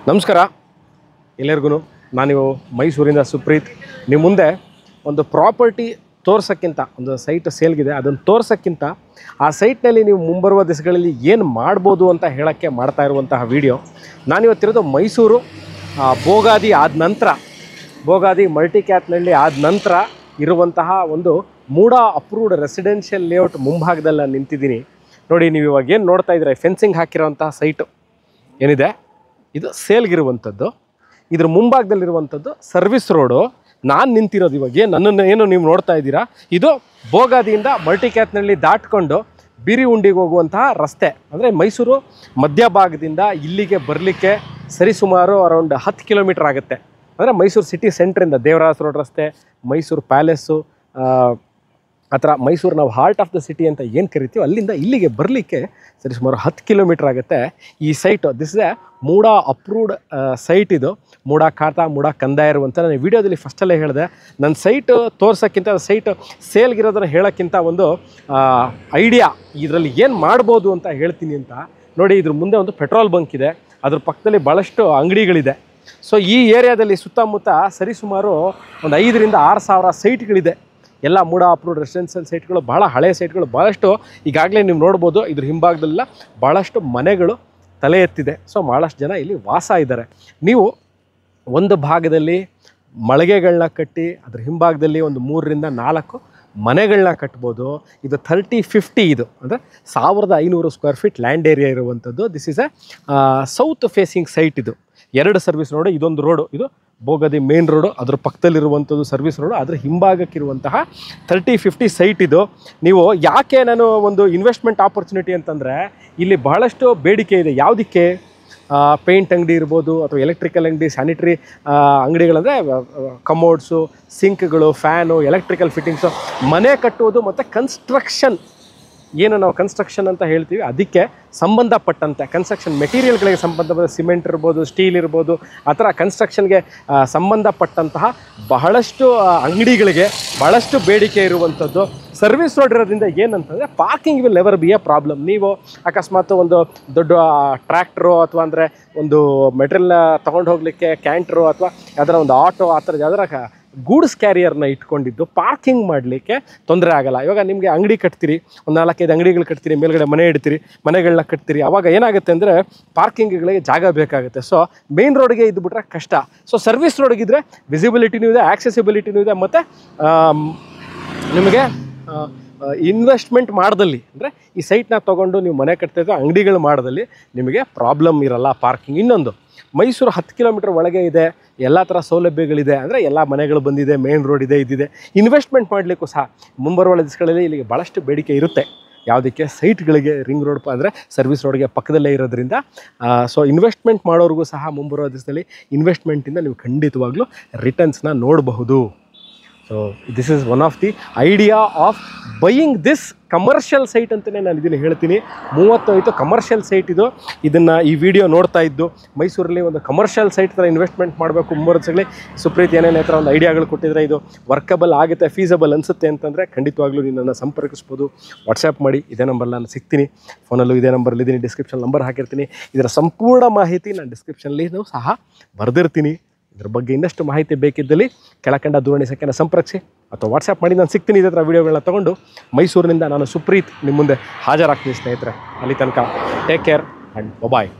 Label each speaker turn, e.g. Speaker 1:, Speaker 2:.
Speaker 1: ನಮಸ್ಕಾರ ಎಲ್ಲರಿಗೂ. ನಾನಿವು ಮೈಸೂರಿಂದ ಸುಪ್ರೀತ್. ನಿಮ್ಮ ಮುಂದೆ ಒಂದು ಪ್ರಾಪರ್ಟಿ ತೋರ್ಸೋಕ್ಕಿಂತ, ಒಂದು ಸೈಟ್ ಸೇಲ್ಗಿದೆ ಅದನ್ನು ತೋರ್ಸೋಕ್ಕಿಂತ ಆ ಸೈಟ್ನಲ್ಲಿ ನೀವು ಮುಂಬರುವ ದಿವಸಗಳಲ್ಲಿ ಏನು ಮಾಡ್ಬೋದು ಅಂತ ಹೇಳೋಕ್ಕೆ ಮಾಡ್ತಾ ಇರುವಂತಹ ವಿಡಿಯೋ. ನಾನಿವತ್ತಿರೋದು ಮೈಸೂರು ಭೋಗಾದಿ ಆದ ನಂತರ, ಭೋಗಾದಿ ಮಲ್ಟಿಕ್ಯಾತ್ನಲ್ಲಿ ಆದ ನಂತರ ಇರುವಂತಹ ಒಂದು ಮೂಡ ಅಪ್ರೂವ್ಡ್ ರೆಸಿಡೆನ್ಷಿಯಲ್ ಲೇಔಟ್ ಮುಂಭಾಗದಲ್ಲಿ ನಾನು ನಿಂತಿದ್ದೀನಿ. ನೋಡಿ, ನೀವು ಇವಾಗ ಏನು ನೋಡ್ತಾ ಇದ್ದೀರಾ, ಫೆನ್ಸಿಂಗ್ ಹಾಕಿರೋಂತಹ ಸೈಟು ಏನಿದೆ ಇದು ಸೇಲ್ಗಿರುವಂಥದ್ದು. ಇದ್ರ ಮುಂಭಾಗದಲ್ಲಿರುವಂಥದ್ದು ಸರ್ವಿಸ್ ರೋಡು. ನಾನು ನಿಂತಿರೋದು ಇವಾಗ ನನ್ನನ್ನು ಏನು ನೀವು ನೋಡ್ತಾ ಇದ್ದೀರಾ, ಇದು ಭೋಗಾದಿಯಿಂದ ಮಲ್ಟಿಕ್ಯಾತ್ನಲ್ಲಿ ದಾಟ್ಕೊಂಡು ಬಿರಿಹುಂಡಿಗೆ ಹೋಗುವಂತಹ ರಸ್ತೆ. ಅಂದರೆ ಮೈಸೂರು ಮಧ್ಯಭಾಗದಿಂದ ಇಲ್ಲಿಗೆ ಬರಲಿಕ್ಕೆ ಸರಿಸುಮಾರು ಅರೌಂಡ್ 10 ಕಿಲೋಮೀಟರ್ ಆಗುತ್ತೆ. ಅಂದರೆ ಮೈಸೂರು ಸಿಟಿ ಸೆಂಟ್ರಿಂದ ದೇವರಾಜ ರೋಡ್ ರಸ್ತೆ, ಮೈಸೂರು ಪ್ಯಾಲೇಸು ಆ ಥರ ಮೈಸೂರು ನಾವು ಹಾರ್ಟ್ ಆಫ್ ದ ಸಿಟಿ ಅಂತ ಏನು ಕರಿತೀವಿ, ಅಲ್ಲಿಂದ ಇಲ್ಲಿಗೆ ಬರಲಿಕ್ಕೆ ಸರಿಸುಮಾರು 10 ಕಿಲೋಮೀಟರ್ ಆಗುತ್ತೆ ಈ site. This is A MUDA approved site. ಇದು ಮೂಡ ಖಾತಾ, ಮೂಡ ಕಂದಾಯ ಇರುವಂಥ. ನಾನು ವಿಡಿಯೋದಲ್ಲಿ ಫಸ್ಟಲ್ಲೇ ಹೇಳಿದೆ, ನನ್ನ ಸೈಟು ತೋರ್ಸೋಕ್ಕಿಂತ, ಸೈಟ್ ಸೇಲ್ಗಿರೋದನ್ನು ಹೇಳೋಕ್ಕಿಂತ ಒಂದು ಐಡಿಯಾ ಇದರಲ್ಲಿ ಏನು ಮಾಡ್ಬೋದು ಅಂತ ಹೇಳ್ತೀನಿ ಅಂತ. ನೋಡಿ, ಇದ್ರ ಮುಂದೆ ಒಂದು ಪೆಟ್ರೋಲ್ ಬಂಕ್ ಇದೆ, ಅದ್ರ ಪಕ್ಕದಲ್ಲಿ ಭಾಳಷ್ಟು ಅಂಗಡಿಗಳಿದೆ. ಸೊ ಈ ಏರಿಯಾದಲ್ಲಿ ಸುತ್ತಮುತ್ತ ಸರಿಸುಮಾರು ಒಂದು 5,000 to 6,000 ಸೈಟ್ಗಳಿದೆ. ಎಲ್ಲ ಮೂಡ ಅಪ್ರೂವ್ಡ್ ರೆಸಿಡೆನ್ಷಿಯಲ್ ಸೈಟ್ಗಳು, ಭಾಳ ಹಳೆಯ ಸೈಟ್ಗಳು ಭಾಳಷ್ಟು. ಈಗಾಗಲೇ ನೀವು ನೋಡ್ಬೋದು ಇದ್ರ ಹಿಂಭಾಗದಲ್ಲ ಭಾಳಷ್ಟು ಮನೆಗಳು ತಲೆ ಎತ್ತಿದೆ. ಸೊ ಭಾಳಷ್ಟು ಜನ ಇಲ್ಲಿ ವಾಸ ಇದ್ದಾರೆ. ನೀವು ಒಂದು ಭಾಗದಲ್ಲಿ ಮಳಿಗೆಗಳನ್ನ ಕಟ್ಟಿ ಅದ್ರ ಹಿಂಭಾಗದಲ್ಲಿ ಒಂದು 3 to 4 ಮನೆಗಳನ್ನ ಕಟ್ಬೋದು. ಇದು 30-50, ಇದು ಅಂದರೆ 1,500 ಸ್ಕ್ವೇರ್ ಫೀಟ್ ಲ್ಯಾಂಡ್ ಏರಿಯಾ ಇರುವಂಥದ್ದು. This is A south facing site. ಇದು 2 ಸರ್ವಿಸ್ ರೋಡು, ಇದೊಂದು ರೋಡು, ಇದು ಭೋಗಾದಿ ಮೇನ್ ರೋಡು, ಅದ್ರ ಪಕ್ಕದಲ್ಲಿರುವಂಥದ್ದು ಸರ್ವಿಸ್ ರೋಡು, ಅದರ ಹಿಂಭಾಗಕ್ಕಿರುವಂತಹ 30-50 ಸೈಟ್ ಇದು. ನೀವು ಯಾಕೆ ನಾನು ಒಂದು ಇನ್ವೆಸ್ಟ್ಮೆಂಟ್ ಆಪರ್ಚುನಿಟಿ ಅಂತಂದರೆ, ಇಲ್ಲಿ ಬಹಳಷ್ಟು ಬೇಡಿಕೆ ಇದೆ. ಯಾವುದಕ್ಕೆ? ಪೇಂಟ್ ಅಂಗಡಿ ಇರ್ಬೋದು, ಅಥವಾ ಎಲೆಕ್ಟ್ರಿಕಲ್ ಅಂಗಡಿ, ಸ್ಯಾನಿಟರಿ ಅಂಗಡಿಗಳಂದರೆ ಕಮೋಡ್ಸು, ಸಿಂಕ್ಗಳು, ಫ್ಯಾನು, ಎಲೆಕ್ಟ್ರಿಕಲ್ ಫಿಟ್ಟಿಂಗ್ಸು, ಮನೆ ಕಟ್ಟುವುದು ಮತ್ತು ಕನ್ಸ್ಟ್ರಕ್ಷನ್, ಏನು ನಾವು ಕನ್ಸ್ಟ್ರಕ್ಷನ್ ಅಂತ ಹೇಳ್ತೀವಿ, ಅದಕ್ಕೆ ಸಂಬಂಧಪಟ್ಟಂತೆ ಕನ್ಸ್ಟ್ರಕ್ಷನ್ ಮೆಟೀರಿಯಲ್ಗಳಿಗೆ ಸಂಬಂಧಪಟ್ಟ ಸಿಮೆಂಟ್ ಇರ್ಬೋದು, ಸ್ಟೀಲ್ ಇರ್ಬೋದು, ಆ ಥರ ಕನ್ಸ್ಟ್ರಕ್ಷನ್ಗೆ ಸಂಬಂಧಪಟ್ಟಂತಹ ಬಹಳಷ್ಟು ಅಂಗಡಿಗಳಿಗೆ ಬಹಳಷ್ಟು ಬೇಡಿಕೆ ಇರುವಂಥದ್ದು. ಸರ್ವಿಸ್ ರೋಡ್ ಇರೋದ್ರಿಂದ ಏನಂತಂದರೆ parking will never be A problem. ನೀವು ಅಕಸ್ಮಾತ್ ಒಂದು ದೊಡ್ಡ ಟ್ರ್ಯಾಕ್ಟ್ರು ಅಥವಾ ಅಂದರೆ ಒಂದು ಮೆಟೀರಿಯಲ್ನ ತೊಗೊಂಡು ಹೋಗಲಿಕ್ಕೆ ಕ್ಯಾಂಟ್ರು ಅಥವಾ ಯಾವ್ದಾರ ಒಂದು ಆಟೋ, ಆ ಥರದ್ದು ಯಾವ್ದಾರ ಗೂಡ್ಸ್ ಕ್ಯಾರಿಯರ್ನ ಇಟ್ಕೊಂಡಿದ್ದು ಪಾರ್ಕಿಂಗ್ ಮಾಡಲಿಕ್ಕೆ ತೊಂದರೆ ಆಗೋಲ್ಲ. ಇವಾಗ ನಿಮಗೆ ಅಂಗಡಿ ಕಟ್ತೀರಿ, ಒಂದು 4-5 ಅಂಗಡಿಗಳು ಕಟ್ತೀರಿ, ಮೇಲ್ಗಡೆ ಮನೆ ಇಡ್ತೀರಿ, ಮನೆಗಳನ್ನ ಕಟ್ತೀರಿ, ಆವಾಗ ಏನಾಗುತ್ತೆ ಅಂದರೆ ಪಾರ್ಕಿಂಗ್ಗಳಿಗೆ ಜಾಗ ಬೇಕಾಗುತ್ತೆ. ಸೊ ಮೇನ್ ರೋಡ್ಗೆ ಇದು ಬಿಟ್ರೆ ಕಷ್ಟ. ಸೊ ಸರ್ವಿಸ್ ರೋಡ್ಗಿದ್ರೆ ವಿಸಿಬಿಲಿಟಿನೂ ಇದೆ, ಆಕ್ಸೆಸಿಬಿಲಿಟಿನೂ ಇದೆ, ಮತ್ತು ನಿಮಗೆ ಇನ್ವೆಸ್ಟ್ಮೆಂಟ್ ಮಾಡ್ದಲ್ಲಿ, ಅಂದರೆ ಈ ಸೈಟ್ನ ತೊಗೊಂಡು ನೀವು ಮನೆ ಕಟ್ತಿದ್ರೆ ಅಂಗಡಿಗಳು ಮಾಡೋದಲ್ಲಿ ನಿಮಗೆ ಪ್ರಾಬ್ಲಮ್ ಇರಲ್ಲ ಪಾರ್ಕಿಂಗ್. ಇನ್ನೊಂದು, ಮೈಸೂರು 10 ಕಿಲೋಮೀಟರ್ ಒಳಗೆ ಇದೆ, ಎಲ್ಲ ಥರ ಸೌಲಭ್ಯಗಳಿದೆ, ಅಂದರೆ ಎಲ್ಲ ಮನೆಗಳು ಬಂದಿದೆ, ಮೇನ್ ರೋಡ್ ಇದೆ, ಇದಿದೆ. ಇನ್ವೆಸ್ಟ್ಮೆಂಟ್ ಮಾಡಲಿಕ್ಕೂ ಸಹ ಮುಂಬರುವ ದಿವಸಗಳಲ್ಲಿ ಇಲ್ಲಿಗೆ ಭಾಳಷ್ಟು ಬೇಡಿಕೆ ಇರುತ್ತೆ. ಯಾವುದಕ್ಕೆ? ಸೈಟ್ಗಳಿಗೆ, ರಿಂಗ್ ರೋಡ್ ಅಂದರೆ ಸರ್ವಿಸ್ ರೋಡ್ಗೆ ಪಕ್ಕದಲ್ಲೇ ಇರೋದ್ರಿಂದ. ಸೊ ಇನ್ವೆಸ್ಟ್ಮೆಂಟ್ ಮಾಡೋರಿಗೂ ಸಹ ಮುಂಬರುವ ದಿವಸದಲ್ಲಿ ಇನ್ವೆಸ್ಟ್ಮೆಂಟಿಂದ ನೀವು ಖಂಡಿತವಾಗ್ಲೂ ರಿಟರ್ನ್ಸ್ನ ನೋಡಬಹುದು. So this is one of the idea of buying this commercial site ಅಂತಲೇ ನಾನು ಇದನ್ನು ಹೇಳ್ತೀನಿ. 35 ಕಮರ್ಷಿಯಲ್ ಸೈಟ್ ಇದು. ಇದನ್ನು ಈ ವಿಡಿಯೋ ನೋಡ್ತಾ ಇದ್ದು ಮೈಸೂರಲ್ಲಿ ಒಂದು ಕಮರ್ಷಿಯಲ್ ಸೈಟ್ ಥರ ಇನ್ವೆಸ್ಟ್ಮೆಂಟ್ ಮಾಡಬೇಕು ಮುಂಬರುಸಲಿ ಸುಪ್ರೀತ್ ಏನೇನೇ ಥರ ಒಂದು ಐಡಿಯಾಗಳು ಕೊಟ್ಟಿದ್ರೆ ಇದು ವರ್ಕಬಲ್ ಆಗುತ್ತೆ, ಫೀಸಬಲ್ ಅನಿಸುತ್ತೆ ಅಂತಂದರೆ ಖಂಡಿತವಾಗ್ಲೂ ನಿನ್ನನ್ನು ಸಂಪರ್ಕಿಸ್ಬೋದು. ವಾಟ್ಸಪ್ ಮಾಡಿ, ಇದೇ ನಂಬರ್ ನಾನು ಸಿಗ್ತೀನಿ, ಫೋನಲ್ಲೂ ಇದೇ ನಂಬರ್ಲಿದ್ದೀನಿ, ಡಿಸ್ಕ್ರಿಪ್ಷನ್ ನಂಬರ್ ಹಾಕಿರ್ತೀನಿ. ಇದರ ಸಂಪೂರ್ಣ ಮಾಹಿತಿ ನಾನು ಡಿಸ್ಕ್ರಿಪ್ಷನಲ್ಲಿ ಸಹ ಬರೆದಿರ್ತೀನಿ. ಇದ್ರ ಬಗ್ಗೆ ಇನ್ನಷ್ಟು ಮಾಹಿತಿ ಬೇಕಿದ್ದಲ್ಲಿ ಕೆಳಕಂಡ ದೂರವಾಣಿ ಸಂಖ್ಯೆನ ಸಂಪರ್ಕಿಸಿ ಅಥವಾ ವಾಟ್ಸಪ್ ಮಾಡಿ, ನಾನು ಸಿಗ್ತೀನಿ. ಇದೇ ಥರ ವೀಡಿಯೋಗಳನ್ನ ತೊಗೊಂಡು ಮೈಸೂರಿನಿಂದ ನಾನು ಸುಪ್ರೀತ್ ನಿಮ್ಮ ಮುಂದೆ ಹಾಜರಾಗ್ತೀನಿ ಸ್ನೇಹಿತರೆ. ಅಲ್ಲಿ ತನಕ ಟೇಕ್ ಕೇರ್ ಆ್ಯಂಡ್ ಬಾಯ್.